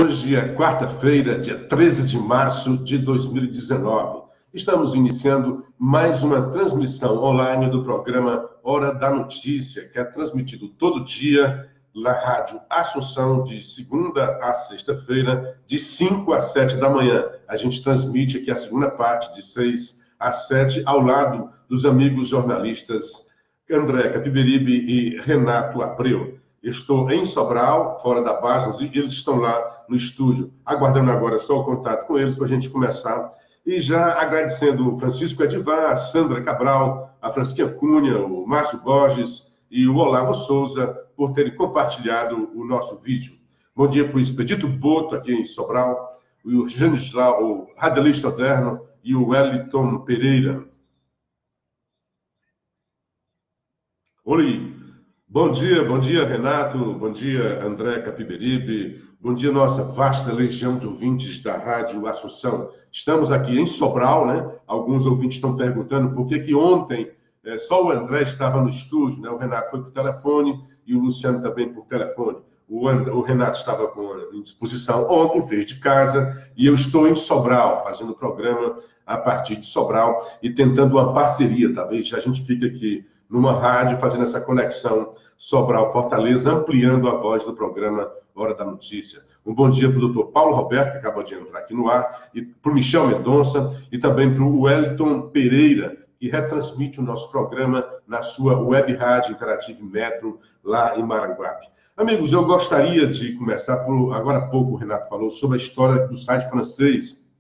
Hoje é quarta-feira, dia 13 de março de 2019. Estamos iniciando mais uma transmissão online do programa Hora da Notícia, que é transmitido todo dia na Rádio Assunção, de segunda a sexta-feira, de 5 a 7 da manhã. A gente transmite aqui a segunda parte, de 6 a 7, ao lado dos amigos jornalistas André Capiberibe e Renato Abreu. Estou em Sobral, fora da base, e eles estão lá no estúdio, aguardando agora só o contato com eles para a gente começar. E já agradecendo o Francisco Edivar, a Sandra Cabral, a Francisca Cunha, o Márcio Borges e o Olavo Souza por terem compartilhado o nosso vídeo. Bom dia para o Expedito Boto, aqui em Sobral, o Janislau, o radialista Oderno e o Wellington Pereira. Oi! Bom dia, Renato. Bom dia, André Capiberibe. Bom dia, nossa vasta legião de ouvintes da Rádio Assunção. Estamos aqui em Sobral, né? Alguns ouvintes estão perguntando por que ontem só o André estava no estúdio, né? O Renato foi por telefone e o Luciano também por telefone. O Renato estava com indisposição ontem, fez de casa, e eu estou em Sobral, fazendo o programa a partir de Sobral e tentando uma parceria, talvez a gente fique aqui numa rádio, fazendo essa conexão Sobral-Fortaleza, ampliando a voz do programa Hora da Notícia. Um bom dia para o doutor Paulo Roberto, que acabou de entrar aqui no ar, e para o Michel Mendonça, e também para o Wellington Pereira, que retransmite o nosso programa na sua web rádio Interative Metro, lá em Maranguape. Amigos, eu gostaria de começar por... Agora há pouco o Renato falou sobre a história do site francês.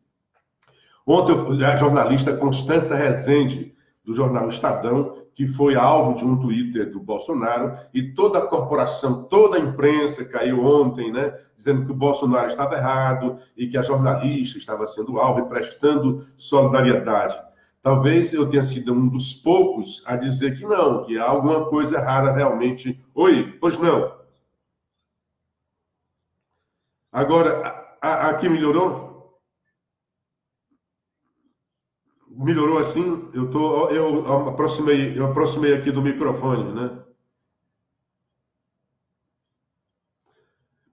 Ontem, a jornalista Constância Rezende, do jornal Estadão, que foi alvo de um Twitter do Bolsonaro, e toda a corporação, toda a imprensa caiu ontem, né, dizendo que o Bolsonaro estava errado e que a jornalista estava sendo alvo e prestando solidariedade. Talvez eu tenha sido um dos poucos a dizer que não, que há alguma coisa errada realmente. Oi, pois não. Agora, aqui melhorou? Melhorou assim? Eu aproximei aqui do microfone, né?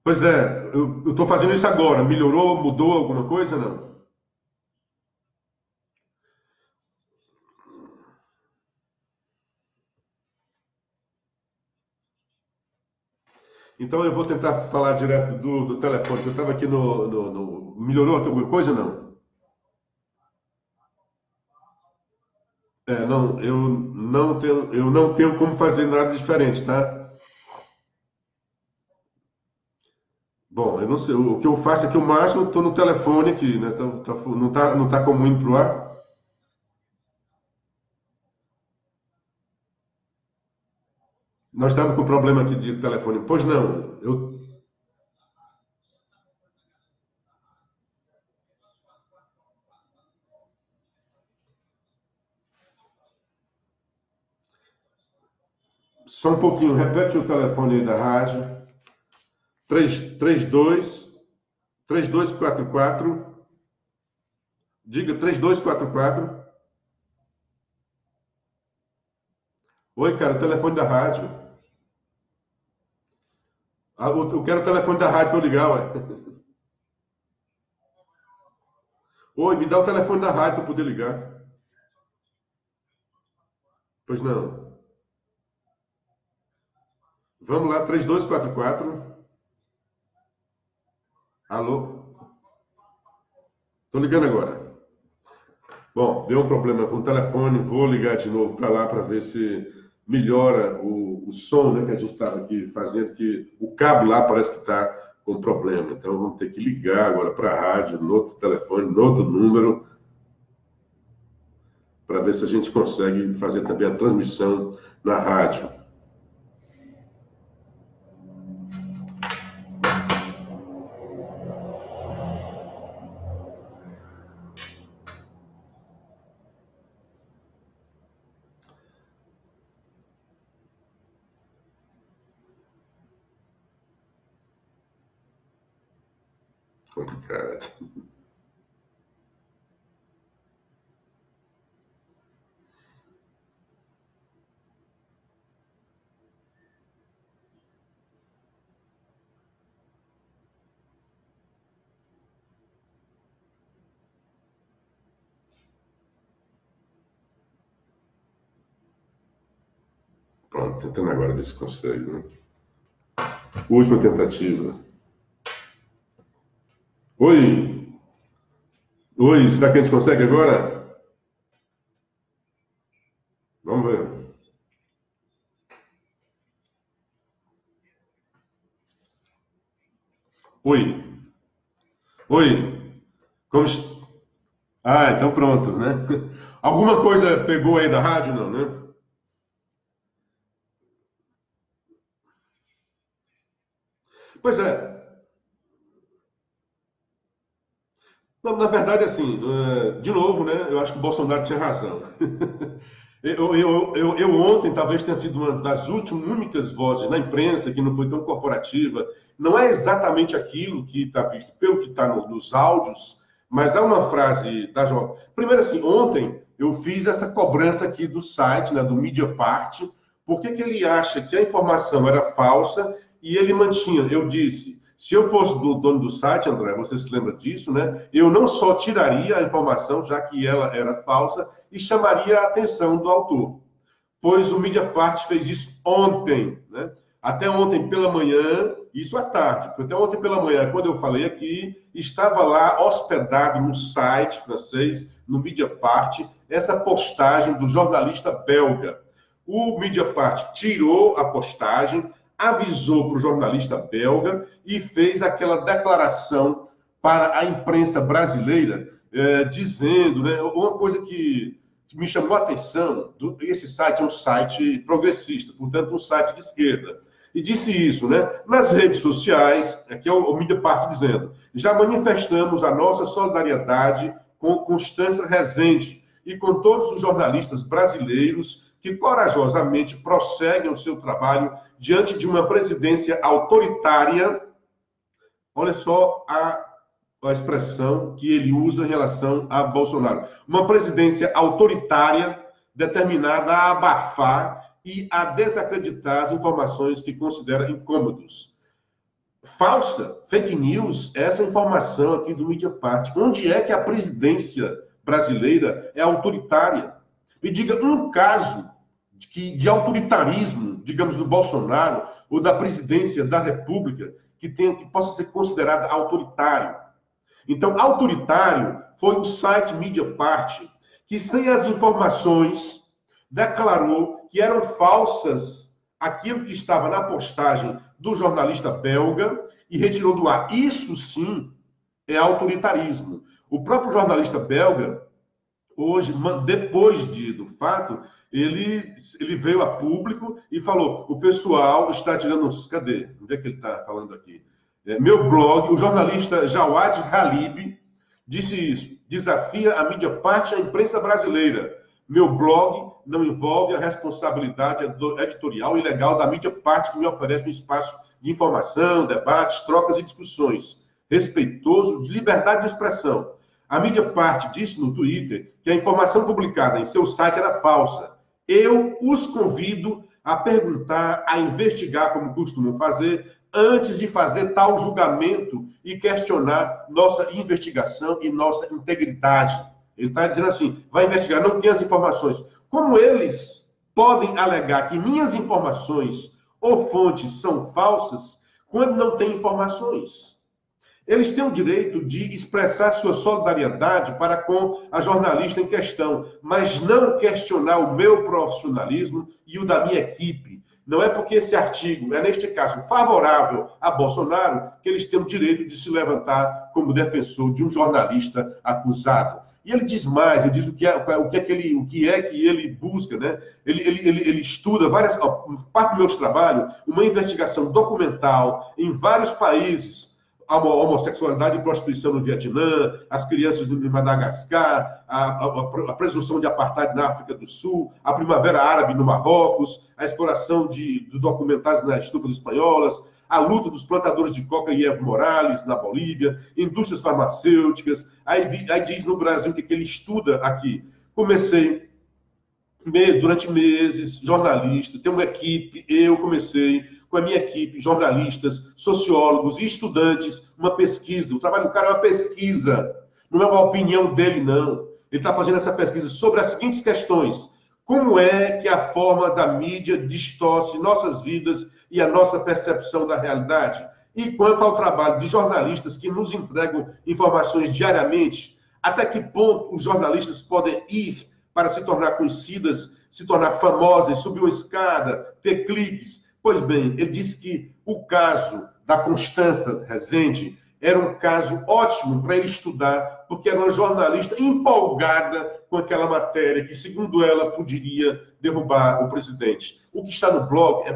Pois é, eu estou fazendo isso agora. Melhorou? Mudou alguma coisa? Não? Então eu vou tentar falar direto do telefone. Eu estava aqui Melhorou alguma coisa? Não? Não, eu não tenho como fazer nada diferente, tá? Bom, eu não sei. O que eu faço é que o máximo eu estou no telefone aqui, né? Não tá como ir pro ar. Nós estamos com problema aqui de telefone. Pois não, só um pouquinho, repete o telefone aí da rádio. 3244. Diga 3244. Oi, cara, o telefone da rádio. Eu quero o telefone da rádio para eu ligar, ué. Oi, me dá o telefone da rádio para eu poder ligar. Pois não. Vamos lá, 3244. Alô? Tô ligando agora. Bom, deu um problema com o telefone, vou ligar de novo para lá para ver se melhora o som, né, que a gente estava aqui fazendo, que o cabo lá parece que está com problema. Então vamos ter que ligar agora para a rádio, no outro telefone, no outro número, para ver se a gente consegue fazer também a transmissão na rádio. Complicado. Pronto, tentando agora ver se consegue, né? Última tentativa. Oi! Oi, será que a gente consegue agora? Vamos ver. Oi! Oi! Como... Ah, então pronto, né? Alguma coisa pegou aí da rádio, não, né? Pois é. Na verdade, assim, de novo, né? Eu acho que o Bolsonaro tinha razão. Eu ontem talvez tenha sido uma das únicas vozes na imprensa que não foi tão corporativa. Não é exatamente aquilo que está visto pelo que está nos áudios, mas há uma frase da Jovem. Primeiro, assim, ontem eu fiz essa cobrança aqui do site, né, do Mediapart, porque que ele acha que a informação era falsa e ele mantinha. Eu disse, se eu fosse do dono do site, André, você se lembra disso, né? Eu não só tiraria a informação, já que ela era falsa, e chamaria a atenção do autor. Pois o Mediapart fez isso ontem, né? Até ontem pela manhã, isso à tarde, porque até ontem pela manhã, quando eu falei aqui, estava lá hospedado no site francês, no Mediapart, essa postagem do jornalista belga. O Mediapart tirou a postagem, avisou para o jornalista belga e fez aquela declaração para a imprensa brasileira, dizendo, né, uma coisa que me chamou a atenção, esse site é um site progressista, portanto, um site de esquerda. E disse isso, né? Nas redes sociais, aqui é o Mediapart dizendo, já manifestamos a nossa solidariedade com Constância Rezende e com todos os jornalistas brasileiros que corajosamente prosseguem o seu trabalho diante de uma presidência autoritária. Olha só a expressão que ele usa em relação a Bolsonaro. Uma presidência autoritária determinada a abafar e a desacreditar as informações que considera incômodos. Falsa, fake news, essa informação aqui do Mediapart. Onde é que a presidência brasileira é autoritária? Me diga um caso de autoritarismo, digamos, do Bolsonaro ou da presidência da República que possa ser considerada autoritário. Então, autoritário foi o site Mediapart, que sem as informações declarou que eram falsas aquilo que estava na postagem do jornalista belga e retirou do ar. Isso sim é autoritarismo. O próprio jornalista belga, hoje, depois do fato, ele veio a público e falou, o pessoal está tirando... Cadê? Onde é que ele está falando aqui? Meu blog, o jornalista Jawad Halib disse isso. Desafia a Mediapart e a imprensa brasileira. Meu blog não envolve a responsabilidade editorial e legal da Mediapart, que me oferece um espaço de informação, debates, trocas e discussões, respeitoso de liberdade de expressão. A Mediapart disse no Twitter que a informação publicada em seu site era falsa. Eu os convido a perguntar, a investigar, como costumam fazer, antes de fazer tal julgamento e questionar nossa investigação e nossa integridade. Ele está dizendo assim, vai investigar, não tem as informações. Como eles podem alegar que minhas informações ou fontes são falsas quando não tem informações? Eles têm o direito de expressar sua solidariedade para com a jornalista em questão, mas não questionar o meu profissionalismo e o da minha equipe. Não é porque esse artigo é, neste caso, favorável a Bolsonaro, que eles têm o direito de se levantar como defensor de um jornalista acusado. E ele diz mais, ele diz o que é que ele busca, né? Ele estuda várias, parte do meu trabalho, uma investigação documental em vários países, a homossexualidade e prostituição no Vietnã, as crianças de Madagascar, a presunção de apartheid na África do Sul, a primavera árabe no Marrocos, a exploração de documentários nas estufas espanholas, a luta dos plantadores de coca e Evo Morales na Bolívia, indústrias farmacêuticas. Aí diz no Brasil que ele estuda aqui. Comecei durante meses, jornalista, tenho uma equipe, eu comecei com a minha equipe, jornalistas, sociólogos e estudantes, uma pesquisa. O trabalho do cara é uma pesquisa, não é uma opinião dele, não. Ele está fazendo essa pesquisa sobre as seguintes questões. como é que a forma da mídia distorce nossas vidas e a nossa percepção da realidade. E quanto ao trabalho de jornalistas que nos entregam informações diariamente, até que ponto os jornalistas podem ir para se tornar conhecidas, se tornar famosas, subir uma escada, ter cliques. Pois bem, ele disse que o caso da Constança Rezende era um caso ótimo para ele estudar, porque era uma jornalista empolgada com aquela matéria que, segundo ela, poderia derrubar o presidente. O que está no blog é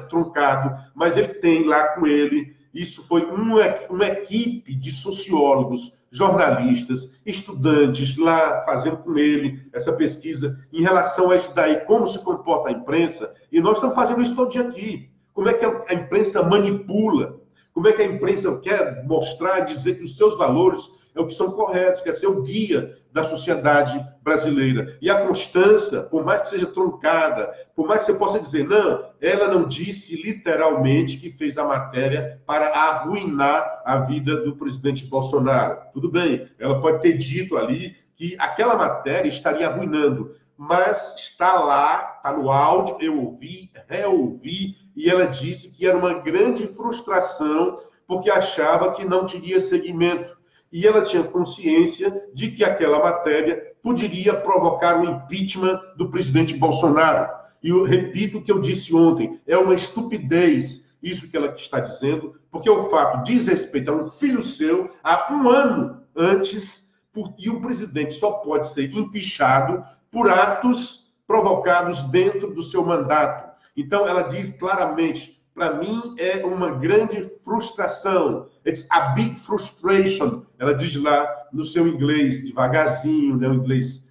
truncado, mas ele tem lá com ele, isso foi uma equipe de sociólogos, jornalistas, estudantes lá fazendo com ele essa pesquisa em relação a isso daí, como se comporta a imprensa, e nós estamos fazendo isso todo dia aqui. Como é que a imprensa manipula? Como é que a imprensa quer mostrar, dizer que os seus valores é o que são corretos, quer ser o guia da sociedade brasileira. E a Constância, por mais que seja truncada, por mais que você possa dizer, não, ela não disse literalmente que fez a matéria para arruinar a vida do presidente Bolsonaro. Tudo bem, ela pode ter dito ali que aquela matéria estaria arruinando, mas está lá, está no áudio, eu ouvi, reouvi, e ela disse que era uma grande frustração porque achava que não teria seguimento. E ela tinha consciência de que aquela matéria poderia provocar o impeachment do presidente Bolsonaro. E eu repito o que eu disse ontem, é uma estupidez isso que ela está dizendo, porque o fato diz respeito a um filho seu há um ano antes, e o presidente só pode ser impeachado por atos provocados dentro do seu mandato. Então, ela diz claramente, para mim é uma grande frustração. It's a big frustration. Ela diz lá no seu inglês, devagarzinho, né, o inglês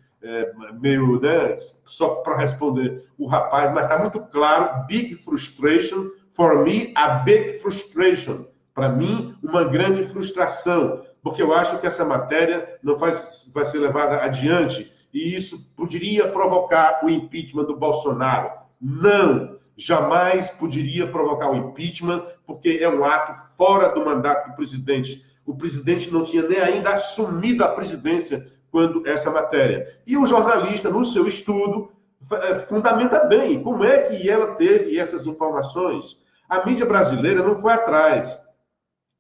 meio, né, só para responder o rapaz, mas está muito claro, big frustration, for me, a big frustration. Para mim, uma grande frustração, porque eu acho que essa matéria não vai ser levada adiante, e isso poderia provocar o impeachment do Bolsonaro. Não, jamais poderia provocar o impeachment, porque é um ato fora do mandato do presidente. O presidente não tinha nem ainda assumido a presidência quando essa matéria. E o jornalista, no seu estudo, fundamenta bem como é que ela teve essas informações. A mídia brasileira não foi atrás.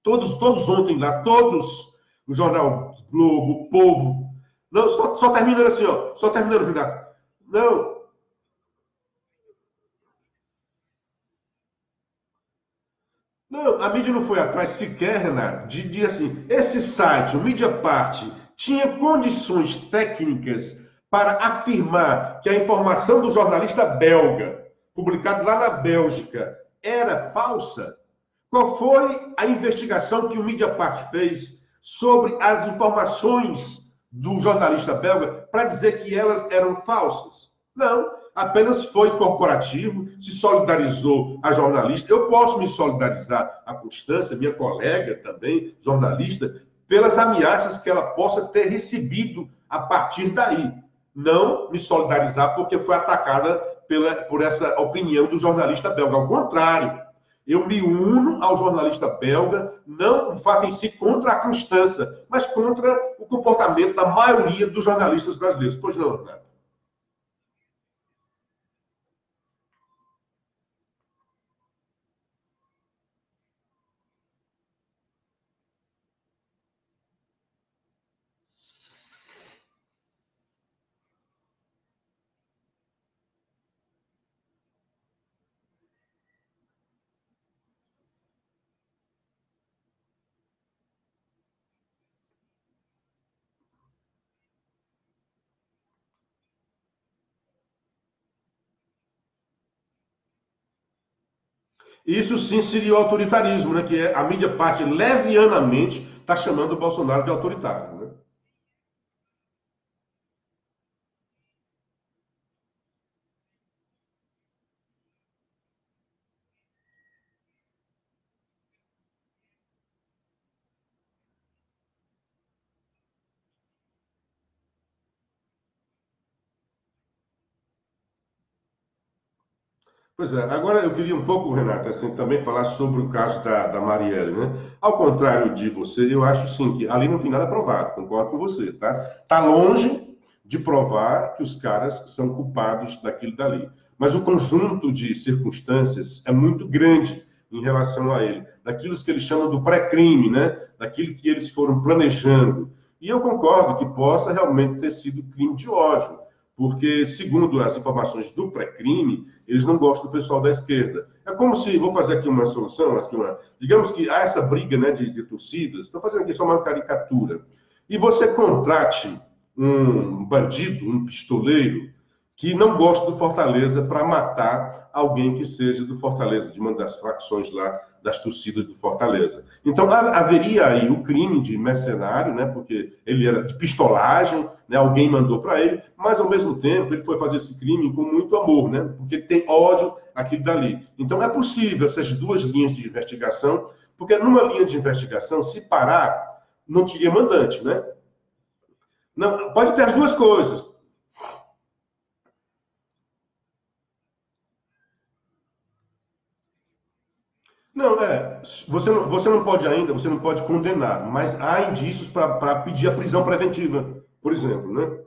Todos ontem lá, todos, o jornal Globo, o Povo, não, só terminando assim, ó, só terminando, Renato. Não, a mídia não foi atrás sequer, Renato, de dizer assim, esse site, o Mediapart, tinha condições técnicas para afirmar que a informação do jornalista belga, publicado lá na Bélgica, era falsa? Qual foi a investigação que o Mediapart fez sobre as informações do jornalista belga para dizer que elas eram falsas? Não, apenas foi corporativo, se solidarizou a jornalista. Eu posso me solidarizar a Constância, minha colega também, jornalista, pelas ameaças que ela possa ter recebido a partir daí. Não me solidarizar porque foi atacada por essa opinião do jornalista belga. Ao contrário, eu me uno ao jornalista belga, não o fato em si contra a Constância, mas contra o comportamento da maioria dos jornalistas brasileiros. Pois não, Renato? Isso sim seria o autoritarismo, né? Que a mídia parte levianamente está chamando o Bolsonaro de autoritário, né? Pois é, agora eu queria um pouco, Renato, assim, também falar sobre o caso da Marielle, né? Ao contrário de você, eu acho sim que ali não tem nada provado, concordo com você, tá? Tá longe, de provar que os caras são culpados daquilo dali. Mas o conjunto de circunstâncias é muito grande em relação a ele, daquilo que eles chamam do pré-crime, né? Daquilo que eles foram planejando. E eu concordo que possa realmente ter sido crime de ódio, porque, segundo as informações do pré-crime, eles não gostam do pessoal da esquerda. É como se, vou fazer aqui uma solução, digamos que há essa briga, né, de torcidas, estou fazendo aqui só uma caricatura, e você contrate um bandido, um pistoleiro, que não gosta do Fortaleza para matar alguém que seja do Fortaleza, de uma das facções lá das torcidas do Fortaleza. Então, haveria aí o crime de mercenário, né, porque ele era de pistolagem, né, alguém mandou para ele, mas, ao mesmo tempo, ele foi fazer esse crime com muito amor, né, porque tem ódio aquilo dali. Então, é possível essas duas linhas de investigação, porque numa linha de investigação, se parar, não teria mandante, né? Não, pode ter as duas coisas. Não, você não pode ainda, você não pode condenar, mas há indícios para pedir a prisão preventiva, por exemplo, né?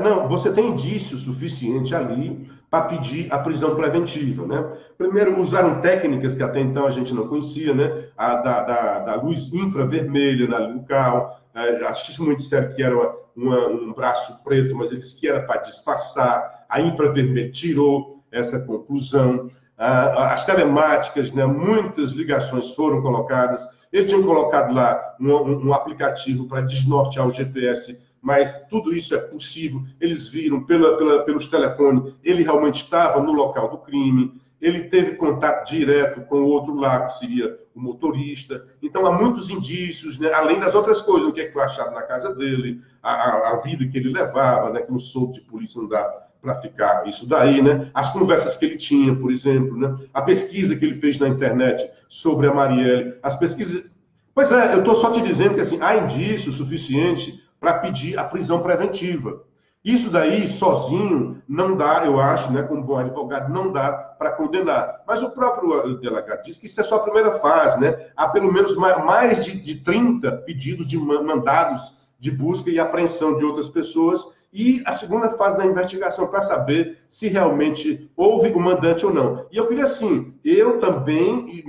Não, você tem indício suficiente ali para pedir a prisão preventiva, né? Primeiro, usaram técnicas que até então a gente não conhecia, né? Da luz infravermelha no local, acho muito sério que era um braço preto, mas eles que era para disfarçar, a infravermelha tirou essa conclusão. As telemáticas, né? Muitas ligações foram colocadas, eles tinham colocado lá um aplicativo para desnortear o GPS, mas tudo isso é possível. Eles viram pelos telefones, ele realmente estava no local do crime, ele teve contato direto com o outro lado, que seria o motorista. Então, há muitos indícios, né? Além das outras coisas, o que, é que foi achado na casa dele, a vida que ele levava, né? Que um soldo de polícia não dá para ficar isso daí, né? As conversas que ele tinha, por exemplo, né? A pesquisa que ele fez na internet sobre a Marielle, as pesquisas... Pois é, eu estou só te dizendo que assim, há indício suficiente para pedir a prisão preventiva. Isso daí, sozinho, não dá, eu acho, né, como bom advogado, não dá para condenar. Mas o próprio delegado disse que isso é só a primeira fase, né? Há pelo menos mais de 30 pedidos de mandados de busca e apreensão de outras pessoas, e a segunda fase da investigação para saber se realmente houve o mandante ou não. E eu queria, assim, eu também,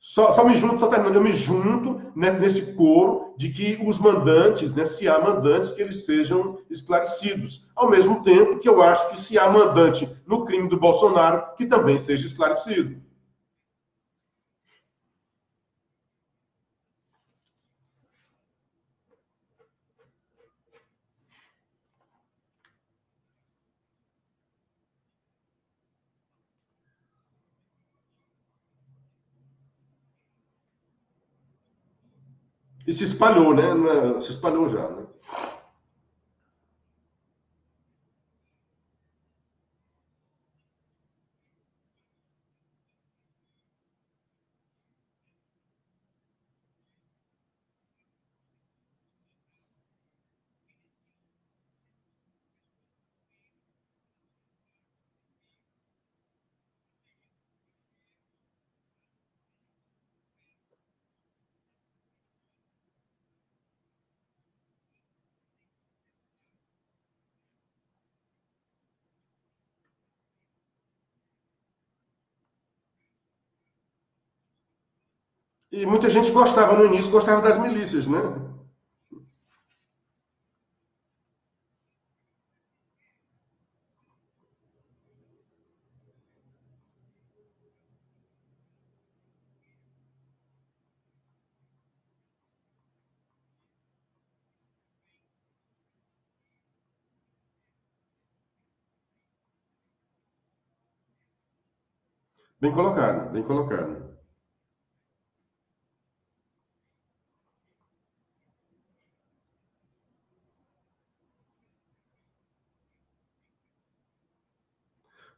só me junto, só terminando, eu me junto, né, nesse coro de que os mandantes, né, se há mandantes, que eles sejam esclarecidos. Ao mesmo tempo que eu acho que se há mandante no crime do Bolsonaro, que também seja esclarecido. E se espalhou, né? Se espalhou já, né? E muita gente gostava no início, gostava das milícias, né? Bem colocado, bem colocado.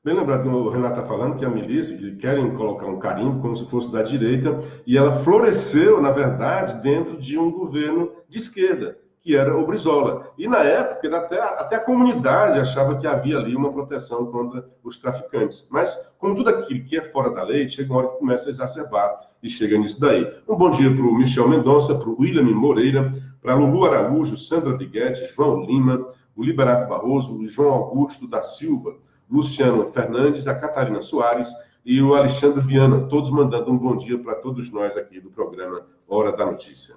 Bem lembrado que o Renato está falando que a milícia, que querem colocar um carimbo como se fosse da direita, e ela floresceu, na verdade, dentro de um governo de esquerda. que era o Brizola. E na época, até a comunidade achava que havia ali uma proteção contra os traficantes. Mas, com tudo aquilo que é fora da lei, chega uma hora que começa a exacerbar e chega nisso daí. Um bom dia para o Michel Mendonça, para o William Moreira, para Lulu Araújo, Sandra Biguete, João Lima, o Liberato Barroso, o João Augusto da Silva, Luciano Fernandes, a Catarina Soares e o Alexandre Viana, todos mandando um bom dia para todos nós aqui do programa Hora da Notícia.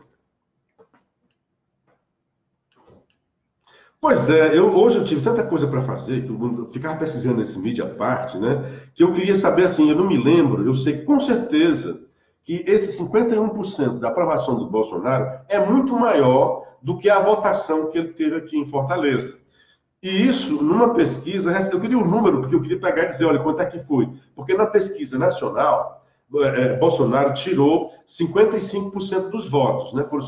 Pois é, hoje eu tive tanta coisa para fazer, que eu ficava pesquisando nesse mídia parte, né? Que eu queria saber assim, eu não me lembro, eu sei com certeza que esse 51% da aprovação do Bolsonaro é muito maior do que a votação que ele teve aqui em Fortaleza. E isso, numa pesquisa, eu queria o número, porque eu queria pegar e dizer, olha, quanto é que foi? Porque na pesquisa nacional, Bolsonaro tirou 55% dos votos, né? Foram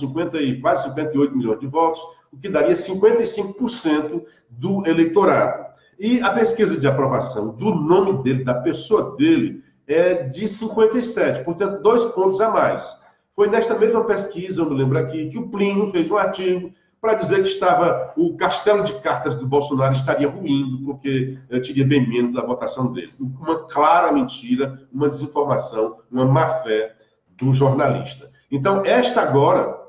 quase 58 milhões de votos, o que daria 55% do eleitorado. E a pesquisa de aprovação do nome dele, da pessoa dele, é de 57, portanto, 2 pontos a mais. Foi nesta mesma pesquisa, eu me lembro aqui, que o Plínio fez um artigo para dizer que o castelo de cartas do Bolsonaro estaria ruindo, porque teria bem menos da votação dele. Uma clara mentira, uma desinformação, uma má-fé do jornalista. Então, esta agora...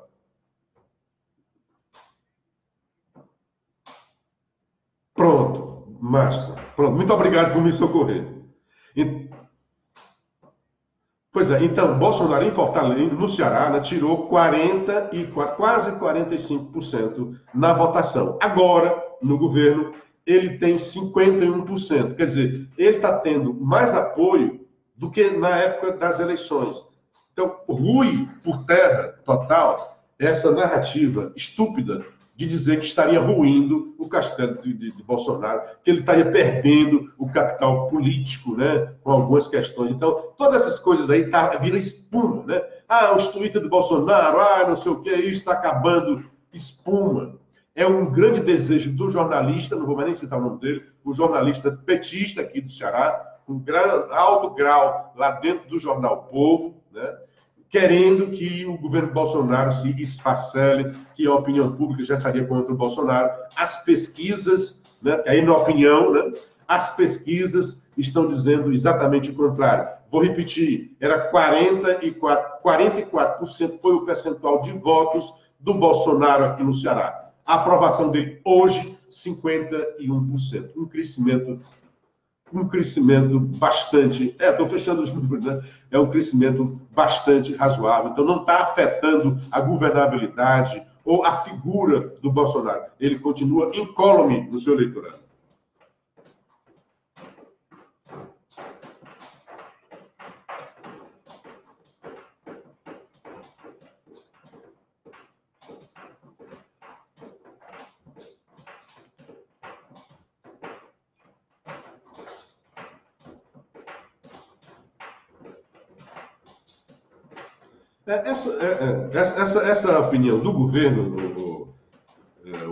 Pronto, Márcia. Pronto, muito obrigado por me socorrer. Pois é, então, Bolsonaro em Fortaleza, no Ceará, né, tirou 44, quase 45% na votação. Agora, no governo, ele tem 51%. Quer dizer, ele está tendo mais apoio do que na época das eleições. Então, rui por terra total essa narrativa estúpida de dizer que estaria ruindo o castelo de Bolsonaro, que ele estaria perdendo o capital político, né, com algumas questões. Então, todas essas coisas aí vira espuma, né? Os tweets do Bolsonaro, não sei o que, isso está acabando, espuma. É um grande desejo do jornalista, não vou mais nem citar o nome dele, o jornalista petista aqui do Ceará, com alto grau lá dentro do jornal Povo, né? Querendo que o governo Bolsonaro se esfacele, que a opinião pública já estaria contra o Bolsonaro. As pesquisas, né, aí na opinião, né, as pesquisas estão dizendo exatamente o contrário. Vou repetir, era 44% foi o percentual de votos do Bolsonaro aqui no Ceará. A aprovação dele hoje, 51%. Um crescimento bastante... Estou fechando os números, né? É um crescimento bastante razoável. Então, não está afetando a governabilidade ou a figura do Bolsonaro. Ele continua incólume no seu eleitorado. Essa opinião do governo,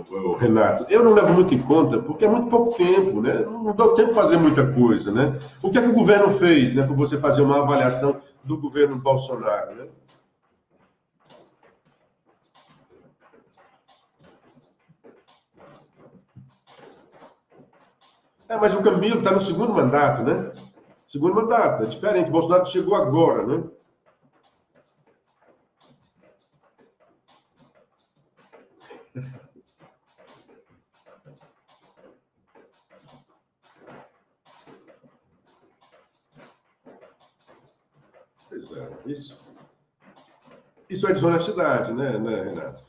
o Renato, eu não levo muito em conta, porque é muito pouco tempo, né? Não dá tempo de fazer muita coisa, né? O que é que o governo fez, né, para você fazer uma avaliação do governo Bolsonaro, né? Mas o Camilo está no segundo mandato, né? Segundo mandato, é diferente. O Bolsonaro chegou agora, né? Pois é, isso é desonestidade, né, Renato?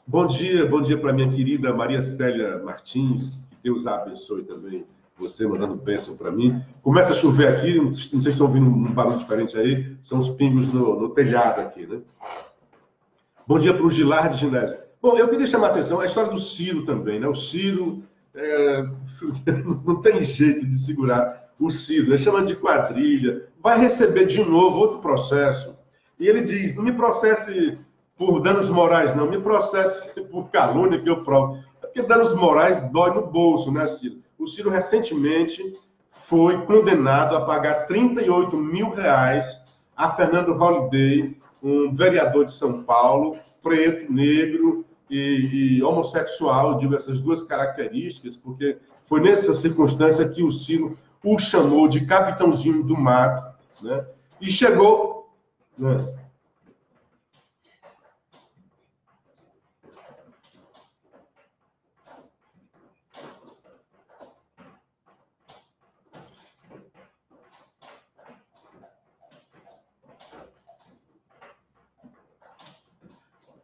Bom dia para minha querida Maria Célia Martins, que Deus a abençoe também, você mandando bênção para mim. Começa a chover aqui, não sei se estão ouvindo um barulho diferente aí, são os pingos no telhado aqui, né? Bom dia para o Gilardo Ginésio. Bom, eu queria chamar a atenção a história do Ciro também, né? O Ciro não tem jeito de segurar o Ciro, né? Chama de quadrilha, vai receber de novo outro processo. E ele diz, não me processe por danos morais, não, me processe por calúnia que eu provo. Porque danos morais dói no bolso, né, Ciro? O Ciro recentemente foi condenado a pagar 38 mil reais a Fernando Holliday, um vereador de São Paulo, preto, negro, e homossexual, digo essas duas características, porque foi nessa circunstância que o Ciro o chamou de capitãozinho do mato, né? E chegou... Né?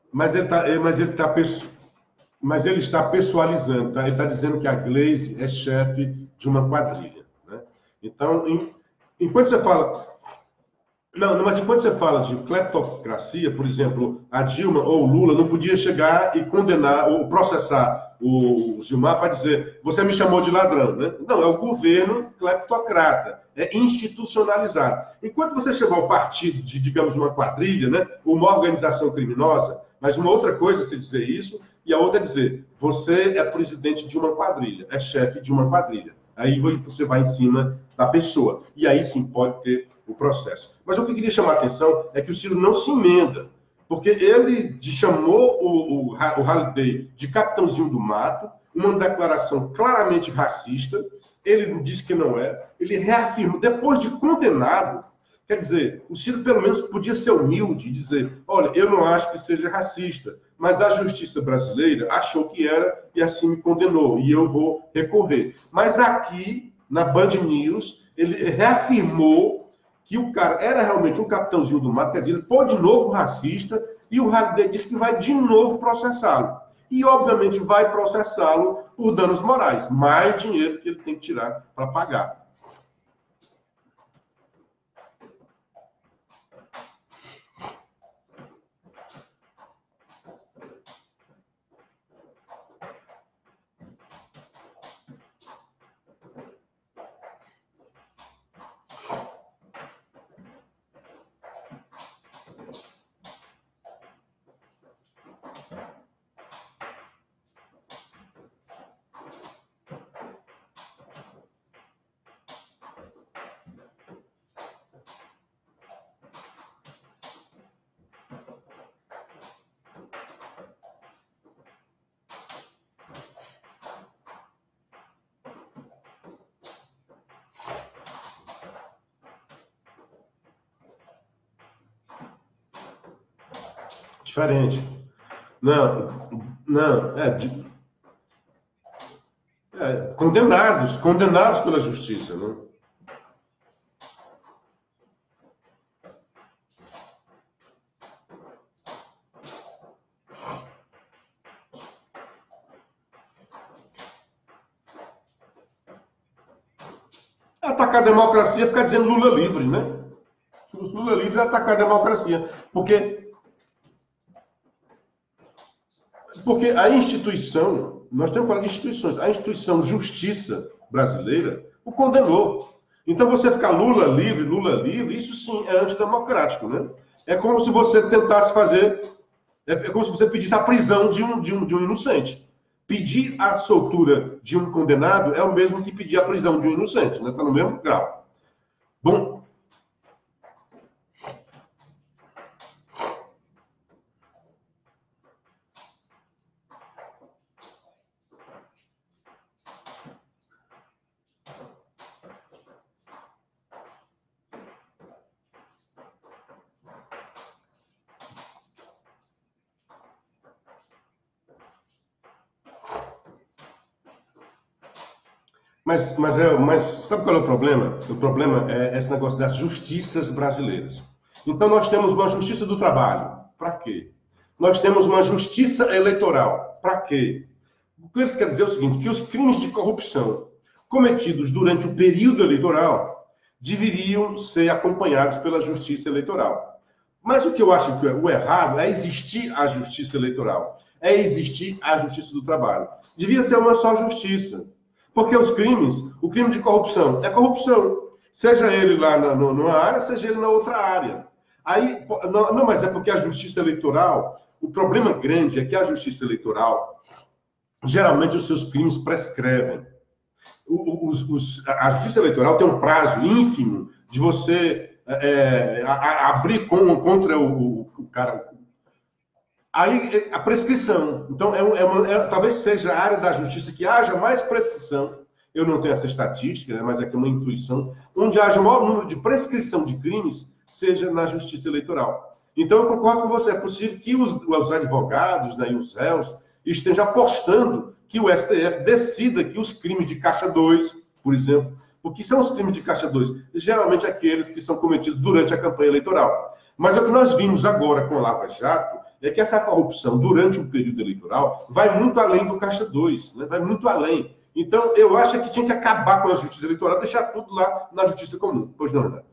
Mas ele está pessoalizando, tá? Ele está dizendo que a Glaze é chefe de uma quadrilha, né? Então, enquanto você fala... Não, mas enquanto você fala de cleptocracia, por exemplo, a Dilma ou o Lula não podia chegar e condenar ou processar o Gilmar para dizer, você me chamou de ladrão, né? Não, é o governo cleptocrata, é institucionalizado. Enquanto você chamar o partido de, digamos, uma quadrilha, né, uma organização criminosa, mas uma outra coisa é você dizer isso, e a outra é dizer, você é presidente de uma quadrilha, é chefe de uma quadrilha. Aí você vai em cima da pessoa. E aí sim pode ter o processo. Mas o que eu queria chamar a atenção é que o Ciro não se emenda, porque ele chamou o Halliday de capitãozinho do mato, uma declaração claramente racista, ele disse que não é, ele reafirmou, depois de condenado, quer dizer, o Ciro pelo menos podia ser humilde e dizer, olha, eu não acho que seja racista, mas a justiça brasileira achou que era e assim me condenou, e eu vou recorrer. Mas aqui, na Band News, ele reafirmou que o cara era realmente um capitãozinho do mato, quer dizer, ele foi de novo racista, e o Halliday disse que vai de novo processá-lo. E, obviamente, vai processá-lo por danos morais. Mais dinheiro que ele tem que tirar para pagar. Diferente. Não, condenados pela justiça, né? Atacar a democracia é ficar dizendo Lula livre, né? Lula livre é atacar a democracia. Porque a instituição, nós temos que falar de instituições, a instituição justiça brasileira o condenou. Então você ficar Lula livre, isso sim é antidemocrático, né? É como se você tentasse fazer, é como se você pedisse a prisão de um inocente. Pedir a soltura de um condenado é o mesmo que pedir a prisão de um inocente, né? Está no mesmo grau. Bom, mas sabe qual é o problema? O problema é esse negócio das justiças brasileiras. Então nós temos uma justiça do trabalho. Para quê? Nós temos uma justiça eleitoral. Para quê? O que eles querem dizer é o seguinte, que os crimes de corrupção cometidos durante o período eleitoral deveriam ser acompanhados pela justiça eleitoral. Mas o que eu acho que o errado é existir a justiça eleitoral, é existir a justiça do trabalho. Devia ser uma só justiça. Porque os crimes, o crime de corrupção é corrupção. Seja ele lá numa área, seja ele na outra área. Aí, não, mas é porque a justiça eleitoral, o problema grande é que a justiça eleitoral, geralmente os seus crimes prescrevem. A justiça eleitoral tem um prazo ínfimo de você abrir contra o cara, Aí, a prescrição. Então, talvez seja a área da justiça que haja mais prescrição. Eu não tenho essa estatística, né, mas aqui é uma intuição. Onde haja o maior número de prescrição de crimes, seja na justiça eleitoral. Então, eu concordo com você. É possível que os advogados, né, e os réus estejam apostando que o STF decida que os crimes de Caixa 2, por exemplo, o que são os crimes de Caixa 2? Geralmente aqueles que são cometidos durante a campanha eleitoral. Mas o que nós vimos agora com a Lava Jato é que essa corrupção durante o período eleitoral vai muito além do Caixa 2, né? Vai muito além. Então, eu acho que tinha que acabar com a justiça eleitoral, deixar tudo lá na justiça comum. Pois não, né?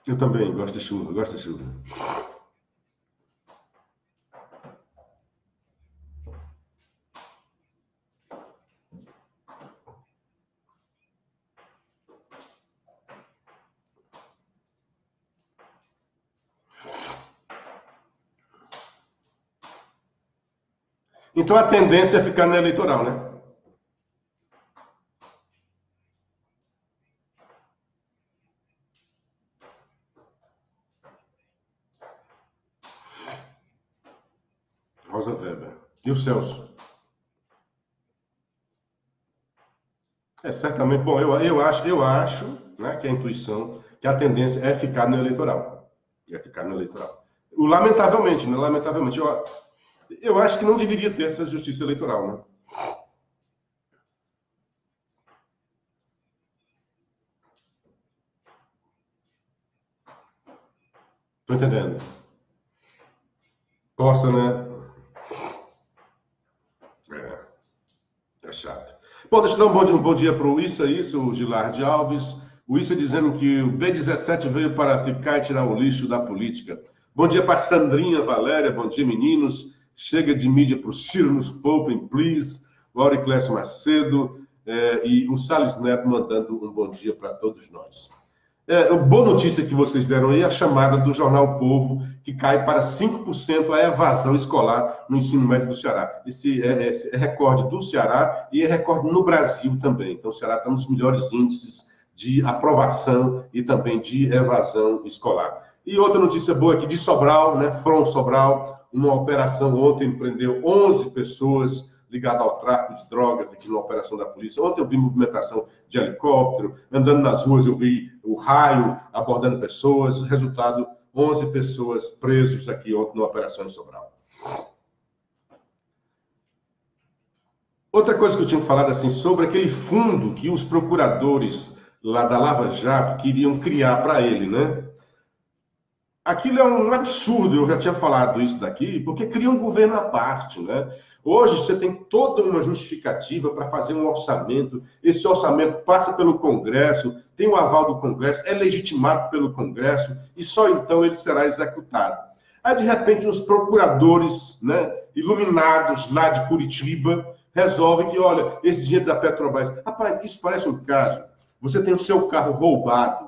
Eu também gosto de chuva, gosto de chuva. Então, a tendência é ficar na eleitoral, né? Rosa Weber. E o Celso? É, certamente. Bom, eu acho, né, que a intuição, que a tendência é ficar no eleitoral. É ficar no eleitoral. Lamentavelmente, né? Lamentavelmente. Eu acho que não deveria ter essa justiça eleitoral, né? Tô entendendo. Possa, né? É chato. Bom, deixa eu dar um bom dia para o Issa, o Gilardi Alves. O Issa dizendo que o B17 veio para ficar e tirar o lixo da política. Bom dia para Sandrinha Valéria, bom dia, meninos. Chega de mídia para o Ciro nos poupem, please. O Auriclésio Macedo e o Salles Neto mandando um bom dia para todos nós. Boa notícia que vocês deram aí, a chamada do Jornal Povo, que cai para 5% a evasão escolar no ensino médio do Ceará. Esse é recorde do Ceará e é recorde no Brasil também. Então, o Ceará está nos melhores índices de aprovação e também de evasão escolar. E outra notícia boa aqui de Sobral, né? From Sobral, uma operação ontem prendeu 11 pessoas ligado ao tráfico de drogas aqui na operação da polícia. Ontem eu vi movimentação de helicóptero, andando nas ruas eu vi o raio abordando pessoas. Resultado, 11 pessoas presos aqui ontem na operação em Sobral. Outra coisa que eu tinha falado assim, sobre aquele fundo que os procuradores lá da Lava Jato queriam criar para ele, né? Aquilo é um absurdo, eu já tinha falado isso daqui, porque cria um governo à parte, né? Hoje você tem toda uma justificativa para fazer um orçamento, esse orçamento passa pelo Congresso, tem o aval do Congresso, é legitimado pelo Congresso e só então ele será executado. Aí, de repente, os procuradores, né, iluminados lá de Curitiba resolvem que, olha, esse dinheiro da Petrobras... Rapaz, isso parece um caso. Você tem o seu carro roubado,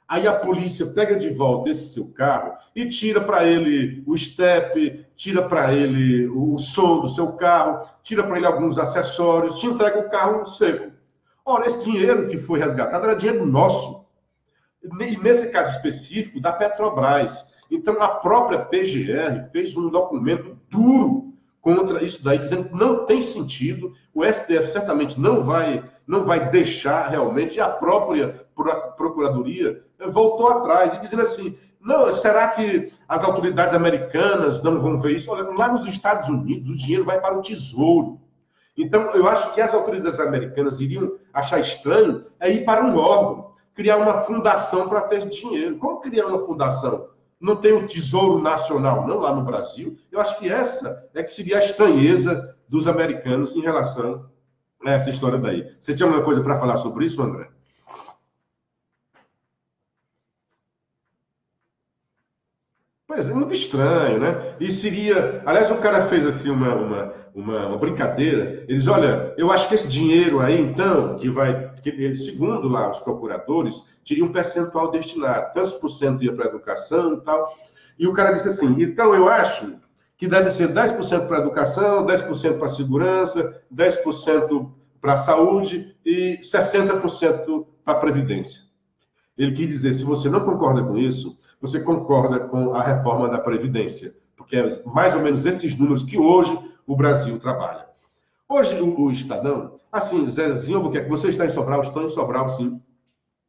aí a polícia pega de volta esse seu carro e tira para ele o estepe, tira para ele o som do seu carro, tira para ele alguns acessórios, te entrega o carro seco. Ora, esse dinheiro que foi resgatado era dinheiro nosso. E nesse caso específico, da Petrobras. Então, a própria PGR fez um documento duro contra isso daí, dizendo que não tem sentido, o STF certamente não vai deixar realmente, e a própria Procuradoria voltou atrás, e dizendo assim, não, será que as autoridades americanas não vão ver isso? Olha, lá nos Estados Unidos, o dinheiro vai para o Tesouro. Então, eu acho que as autoridades americanas iriam achar estranho ir para um órgão, criar uma fundação para ter esse dinheiro. Como criar uma fundação? Não tem o Tesouro Nacional, não, lá no Brasil. Eu acho que essa é que seria a estranheza dos americanos em relação a essa história daí. Você tinha alguma coisa para falar sobre isso, André? Pois é, muito estranho, né? E seria. Aliás, o cara fez assim uma brincadeira. Eles, olha, eu acho que esse dinheiro aí, então, que vai. Segundo lá os procuradores, teria um percentual destinado. Tantos por cento ia para a educação e tal. E o cara disse assim: então eu acho que deve ser 10% para a educação, 10% para a segurança, 10% para a saúde e 60% para a Previdência. Ele quis dizer, se você não concorda com isso, você concorda com a reforma da Previdência, porque é mais ou menos esses números que hoje o Brasil trabalha. Hoje, o Estadão, assim, Zezinho Albuquerque, você está em Sobral? Estou em Sobral, sim.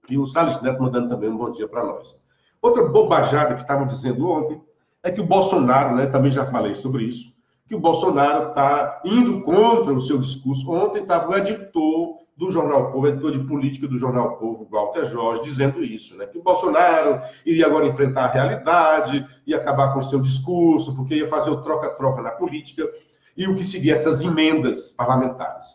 E o Salles Neto mandando também um bom dia para nós. Outra bobajada que estavam dizendo ontem é que o Bolsonaro, né, também já falei sobre isso, que o Bolsonaro está indo contra o seu discurso. Ontem estava o editor do Jornal Povo, editor de política do Jornal Povo, Walter Jorge, dizendo isso, né, que o Bolsonaro iria agora enfrentar a realidade, ia acabar com o seu discurso, porque ia fazer o troca-troca na política, e o que seguia essas emendas parlamentares.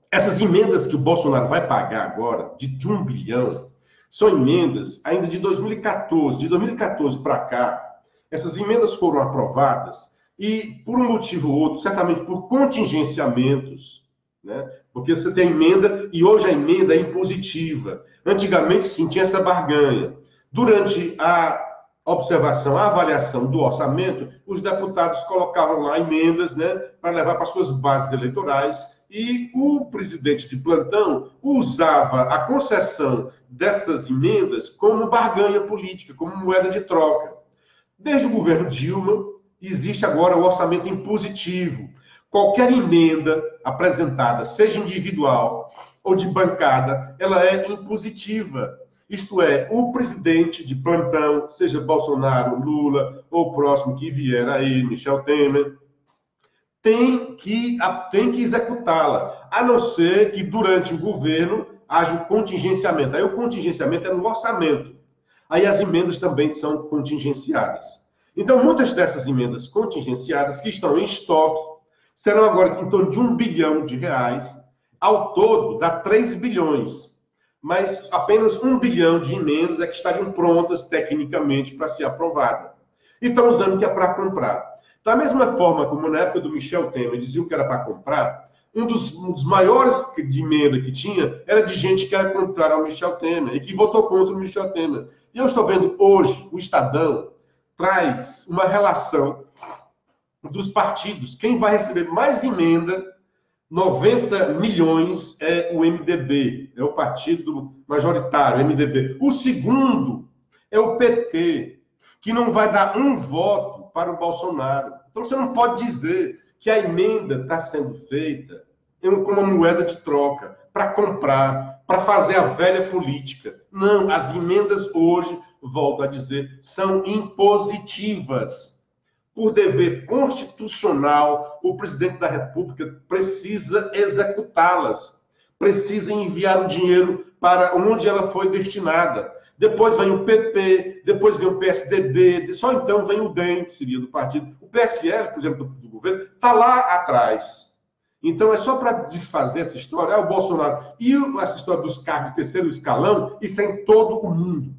Essas emendas que o Bolsonaro vai pagar agora, de 1 bilhão, são emendas ainda de 2014. De 2014 para cá, essas emendas foram aprovadas e, por um motivo ou outro, certamente por contingenciamentos, né? Porque você tem emenda e hoje a emenda é impositiva. Antigamente, sim, tinha essa barganha. Durante a observação, a avaliação do orçamento, os deputados colocavam lá emendas, né, para levar para suas bases eleitorais, e o presidente de plantão usava a concessão dessas emendas como barganha política, como moeda de troca. Desde o governo Dilma, existe agora o orçamento impositivo. Qualquer emenda apresentada, seja individual ou de bancada, ela é impositiva. Isto é, o presidente de plantão, seja Bolsonaro, Lula ou o próximo que vier aí, Michel Temer, tem que executá-la, a não ser que durante o governo haja o contingenciamento. Aí o contingenciamento é no orçamento. Aí as emendas também são contingenciadas. Então, muitas dessas emendas contingenciadas que estão em estoque serão agora em torno de 1 bilhão de reais. Ao todo, dá 3 bilhões. Mas apenas 1 bilhão de emendas é que estariam prontas tecnicamente para ser aprovada. E estão usando que é para comprar. Da mesma forma como na época do Michel Temer diziam que era para comprar, um dos maiores de emenda que tinha era de gente que era contrária ao Michel Temer e que votou contra o Michel Temer. E eu estou vendo hoje, o Estadão traz uma relação dos partidos. Quem vai receber mais emenda, 90 milhões, é o MDB, é o partido majoritário, MDB. O segundo é o PT, que não vai dar um voto para o Bolsonaro. Então você não pode dizer que a emenda está sendo feita como uma moeda de troca, para comprar, para fazer a velha política. Não, as emendas hoje, volto a dizer, são impositivas. Por dever constitucional, o presidente da República precisa executá-las, precisa enviar o dinheiro para onde ela foi destinada. Depois vem o PP, depois vem o PSDB, só então vem o DEM, que seria do partido. O PSL, por exemplo, do governo, está lá atrás. Então é só para desfazer essa história. O Bolsonaro e essa história dos cargos de terceiro escalão, isso é em todo o mundo.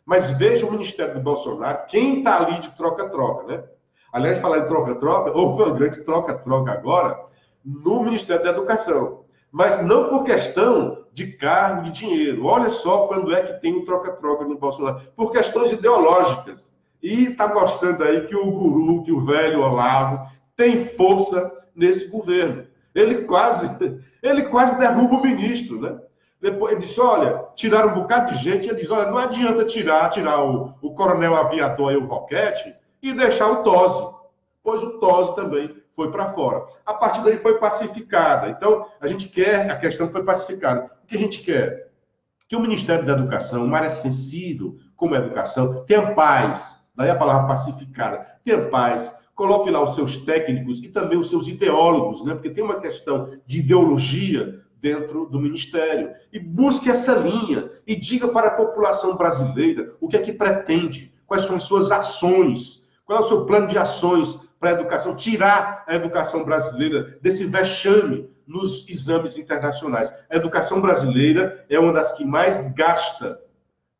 Mas veja o Ministério do Bolsonaro, quem está ali de troca-troca, né? Aliás, falar em troca-troca, houve uma grande troca-troca agora no Ministério da Educação. Mas não por questão de cargo, de dinheiro. Olha só quando é que tem um troca-troca no Bolsonaro. Por questões ideológicas. E está mostrando aí que o guru, que o velho Olavo, tem força nesse governo. Ele quase derruba o ministro, né? Depois ele disse, olha, tiraram um bocado de gente. Ele diz, olha, não adianta tirar o coronel aviador e o Roquete e deixar o Tosi. Pois o Tosi também foi para fora. A partir daí foi pacificada. Então, a questão foi pacificada. O que a gente quer? Que o Ministério da Educação, uma área sensível como a educação, tenha paz. Daí a palavra pacificada. Tenha paz. Coloque lá os seus técnicos e também os seus ideólogos, né? Porque tem uma questão de ideologia dentro do Ministério. E busque essa linha e diga para a população brasileira o que é que pretende, quais são as suas ações, qual é o seu plano de ações para a educação, tirar a educação brasileira desse vexame nos exames internacionais. A educação brasileira é uma das que mais gasta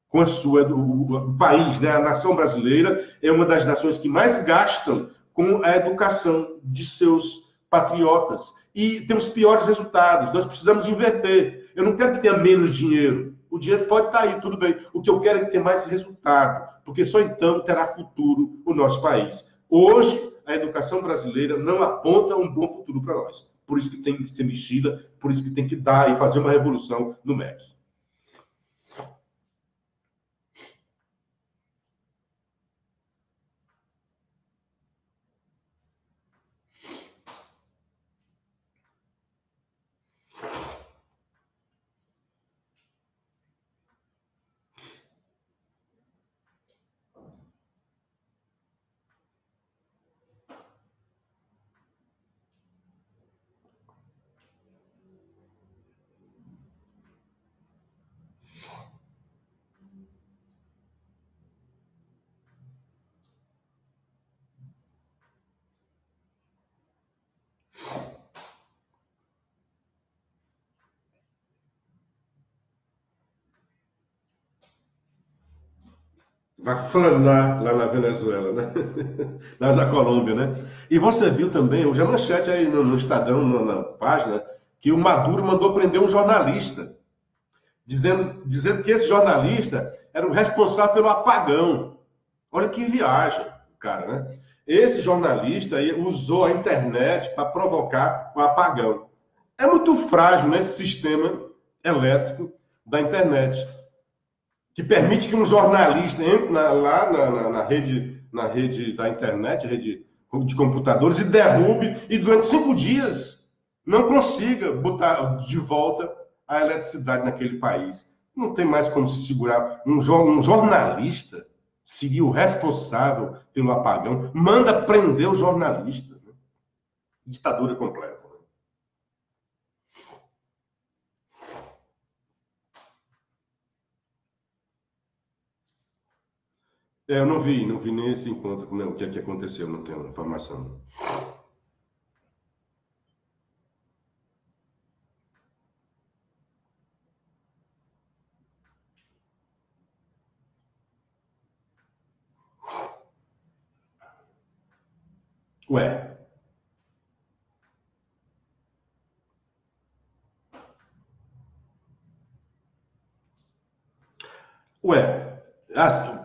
com o país, né? A nação brasileira é uma das nações que mais gastam com a educação de seus patriotas. E tem os piores resultados. Nós precisamos inverter. Eu não quero que tenha menos dinheiro. O dinheiro pode estar aí, tudo bem. O que eu quero é ter mais resultado, porque só então terá futuro o nosso país. Hoje, a educação brasileira não aponta um bom futuro para nós. por isso que tem que ter mexida, por isso que tem que dar e fazer uma revolução no MEC. Vai flanar lá na Venezuela, né? Lá na Colômbia, né? E você viu também, hoje a manchete aí no Estadão, na página, que o Maduro mandou prender um jornalista, dizendo que esse jornalista era o responsável pelo apagão. Olha que viagem, cara, né? Esse jornalista aí usou a internet para provocar o apagão. É muito frágil, né, esse sistema elétrico da internet, que permite que um jornalista entre na rede da internet, rede de computadores, e derrube, e durante 5 dias não consiga botar de volta a eletricidade naquele país. Não tem mais como se segurar. Um jornalista seria o responsável pelo apagão, manda prender o jornalista. Né? Ditadura completa. Eu não vi nem esse encontro, o que é que aconteceu, não tenho informação. Ué, ué, assim,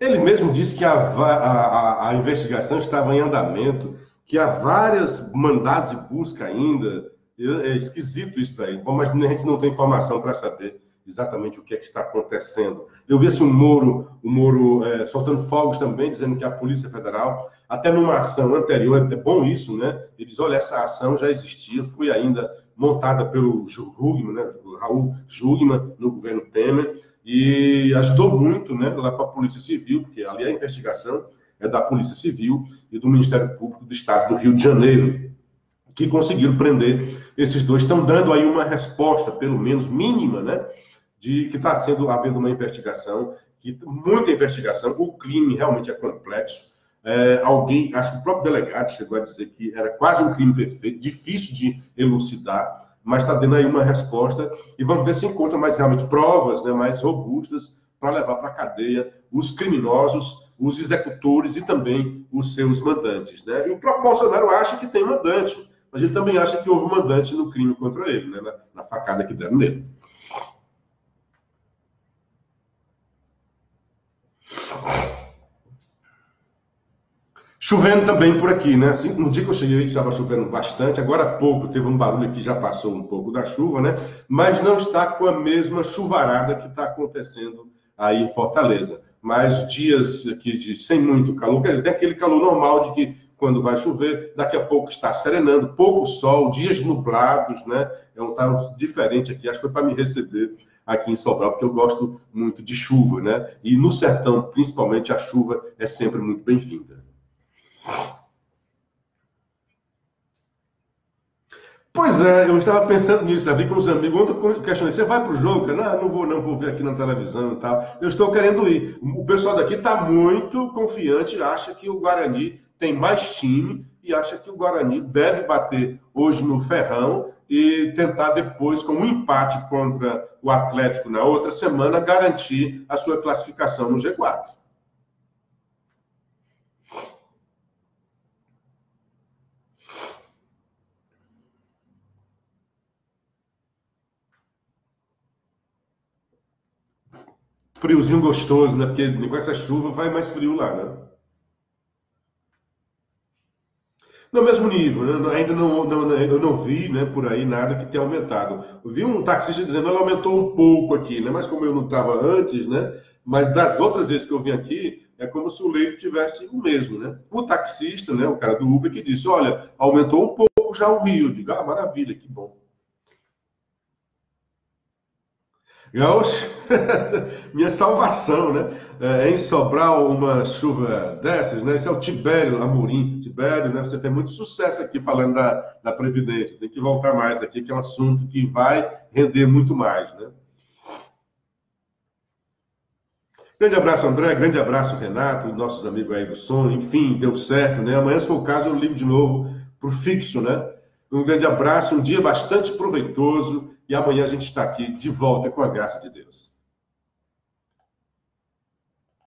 ele mesmo disse que a investigação estava em andamento, que há várias mandados de busca ainda. É esquisito isso daí. Bom, mas a gente não tem informação para saber exatamente o que é que está acontecendo. Eu vi assim, o Moro soltando fogos também, dizendo que a Polícia Federal, até numa ação anterior, é bom isso, né? Ele diz, olha, essa ação já existia, foi ainda montada pelo Jugman, né? Raul Jugman, no governo Temer, e ajudou muito, né, lá para a Polícia Civil, porque ali a investigação é da Polícia Civil e do Ministério Público do Estado do Rio de Janeiro, que conseguiram prender esses dois. Estão dando aí uma resposta, pelo menos mínima, né, de que está havendo uma investigação, muita investigação, o crime realmente é complexo. Acho que o próprio delegado chegou a dizer que era quase um crime perfeito, difícil de elucidar, mas está dando aí uma resposta e vamos ver se encontra mais realmente provas, né, mais robustas para levar para a cadeia os criminosos, os executores e também os seus mandantes. Né? E o próprio Bolsonaro acha que tem mandante, mas ele também acha que houve mandante no crime contra ele, né, na facada que deram nele. Chovendo também por aqui, né? Assim, no dia que eu cheguei estava chovendo bastante, agora há pouco teve um barulho que já passou um pouco da chuva, né? Mas não está com a mesma chuvarada que está acontecendo aí em Fortaleza. Mas dias aqui sem muito calor, quer dizer, tem aquele calor normal de que quando vai chover, daqui a pouco está serenando, pouco sol, dias nublados, né? É um tempo diferente aqui, acho que foi para me receber aqui em Sobral, porque eu gosto muito de chuva, né? E no sertão, principalmente, a chuva é sempre muito bem-vinda. Pois é, eu estava pensando nisso, já vi com os amigos. Ontem eu questionei, você vai para o jogo? Cara, não vou, não, vou ver aqui na televisão e tal. Eu estou querendo ir. O pessoal daqui está muito confiante, acha que o Guarani tem mais time e acha que o Guarani deve bater hoje no Ferrão e tentar depois, com um empate contra o Atlético na outra semana, garantir a sua classificação no G4. Friozinho gostoso, né? Porque com essa chuva vai mais frio lá, né? No mesmo nível, né? Ainda eu não vi, né, por aí nada que tenha aumentado. Eu vi um taxista dizendo que aumentou um pouco aqui, né? Mas como eu não estava antes, né? Mas das outras vezes que eu vim aqui, é como se o leito tivesse o mesmo, né? O taxista, né, o cara do Uber, que disse: olha, aumentou um pouco já o Rio. Eu digo: ah, maravilha, que bom. Gaúcho, minha salvação, né? É em Sobral uma chuva dessas, né? Esse é o Tibério Amorim. Tibério, né? Você tem muito sucesso aqui falando da Previdência. Tem que voltar mais aqui, que é um assunto que vai render muito mais, né? Grande abraço, André. Grande abraço, Renato, nossos amigos aí do som. Enfim, deu certo, né? Amanhã, se for o caso, eu ligo de novo pro fixo, né? Um grande abraço, um dia bastante proveitoso. E amanhã a gente está aqui de volta com a graça de Deus.